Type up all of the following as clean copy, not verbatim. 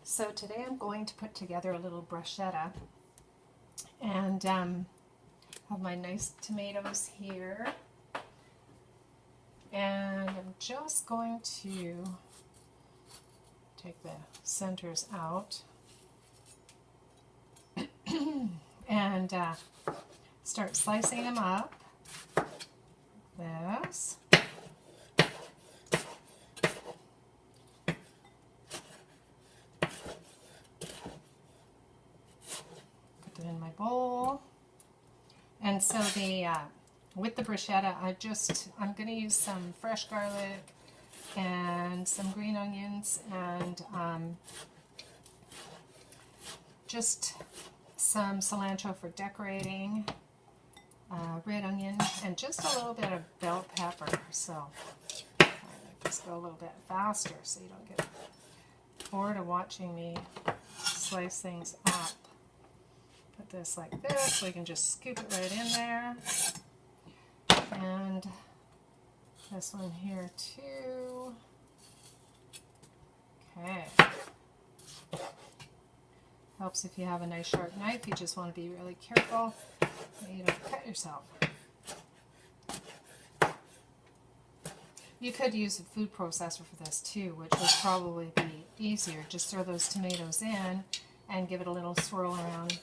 So today I'm going to put together a little bruschetta, and have my nice tomatoes here, and I'm just going to take the centers out and start slicing them up like this. Put it in my bowl. And so with the bruschetta, I'm going to use some fresh garlic and some green onions and just some cilantro for decorating, red onion, and just a little bit of bell pepper. So just go a little bit faster so you don't get bored of watching me slice things up. Put this like this so you can just scoop it right in there. And this one here too. Okay. Helps if you have a nice sharp knife. You just want to be really careful that you don't cut yourself. You could use a food processor for this too, which would probably be easier. Just throw those tomatoes in and give it a little swirl around,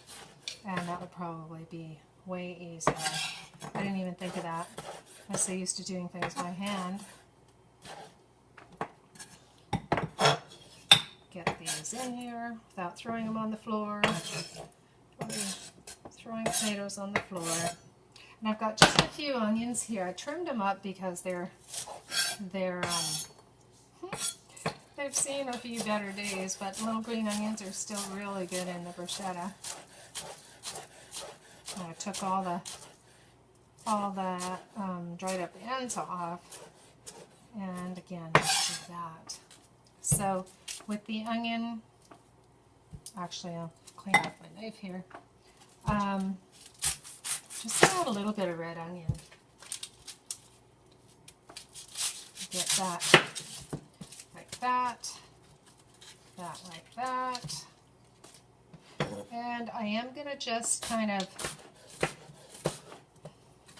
and that would probably be way easier. I didn't even think of that. I'm so used to doing things by hand. Get these in here without throwing them on the floor. Throwing tomatoes on the floor. And I've got just a few onions here. I trimmed them up because they've seen a few better days, but little green onions are still really good in the bruschetta. I took all the dried up ends off, and again, do that. So with the onion, actually I'll clean up my knife here. Just add a little bit of red onion. Get that like that, that like that. And I am going to just kind of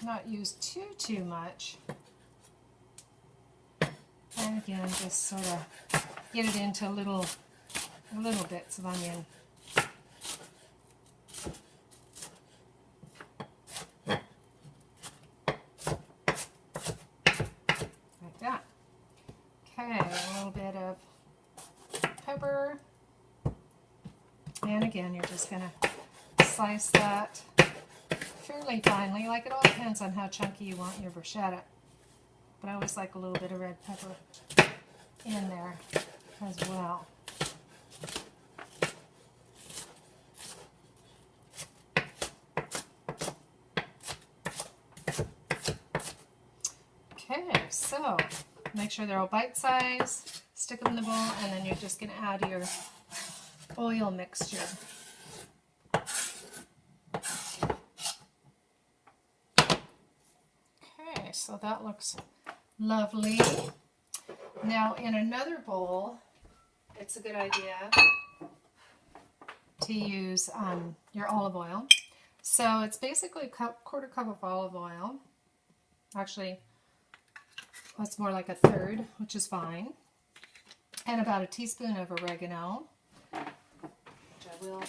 not use too much. And again, just sort of get it into little bits of onion. Like that. Okay, a little bit of pepper. And again, you're just going to slice that fairly finely. Like, it all depends on how chunky you want your bruschetta. But I always like a little bit of red pepper in there as well. Okay, so make sure they're all bite-sized. Stick them in the bowl, and then you're just going to add your oil mixture. Okay, so that looks lovely. Now in another bowl, it's a good idea to use your olive oil. So it's basically a quarter cup of olive oil. Actually, that's more like a third, which is fine. And about a teaspoon of oregano, which I will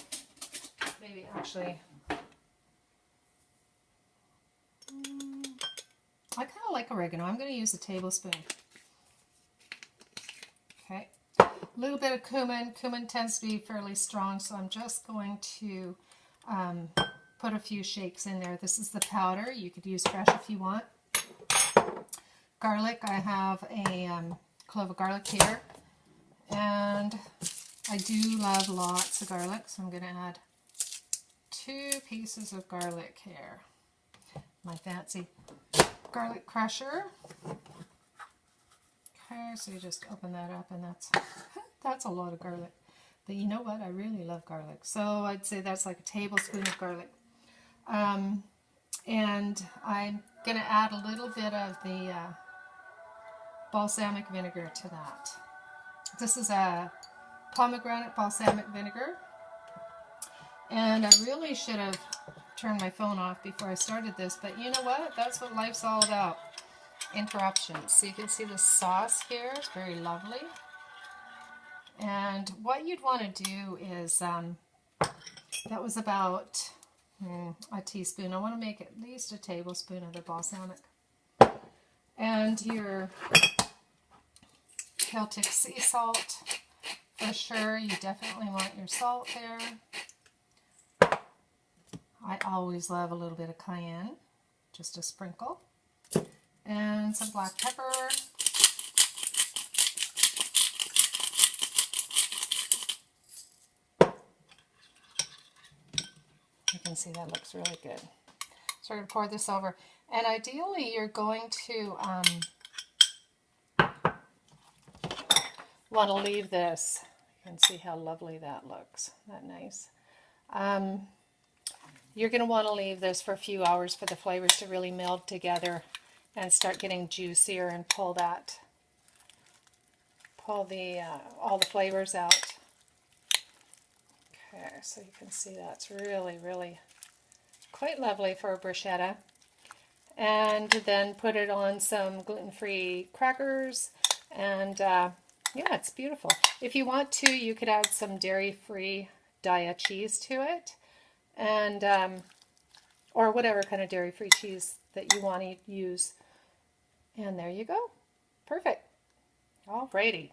maybe actually, I kind of like oregano. I'm going to use a tablespoon. Okay. A little bit of cumin. Cumin tends to be fairly strong, so I'm just going to put a few shakes in there. This is the powder. You could use fresh if you want. Garlic. I have a clove of garlic here. And I do love lots of garlic, so I'm going to add 2 pieces of garlic here. My fancy garlic crusher. Okay, so you just open that up, and that's a lot of garlic. But you know what? I really love garlic. So I'd say that's like a tablespoon of garlic. And I'm going to add a little bit of the balsamic vinegar to that. This is a pomegranate balsamic vinegar. And I really should have turned my phone off before I started this, but you know what? That's what life's all about. Interruptions. So you can see the sauce here. It's very lovely. And what you'd want to do is, that was about a teaspoon. I want to make at least a tablespoon of the balsamic. And your Celtic sea salt, for sure. You definitely want your salt there. I always love a little bit of cayenne, just a sprinkle. And some black pepper. You can see that looks really good. So we're going to pour this over. And ideally you're going to want to leave this. You can see how lovely that looks. Isn't that nice? You're going to want to leave this for a few hours for the flavors to really meld together and start getting juicier and pull the all the flavors out. Okay, so you can see that's really, really quite lovely for a bruschetta. And then put it on some gluten-free crackers, and yeah, it's beautiful. If you want to, you could add some dairy-free Daiya cheese to it, and or whatever kind of dairy-free cheese that you want to use. And there you go. Perfect. Alrighty.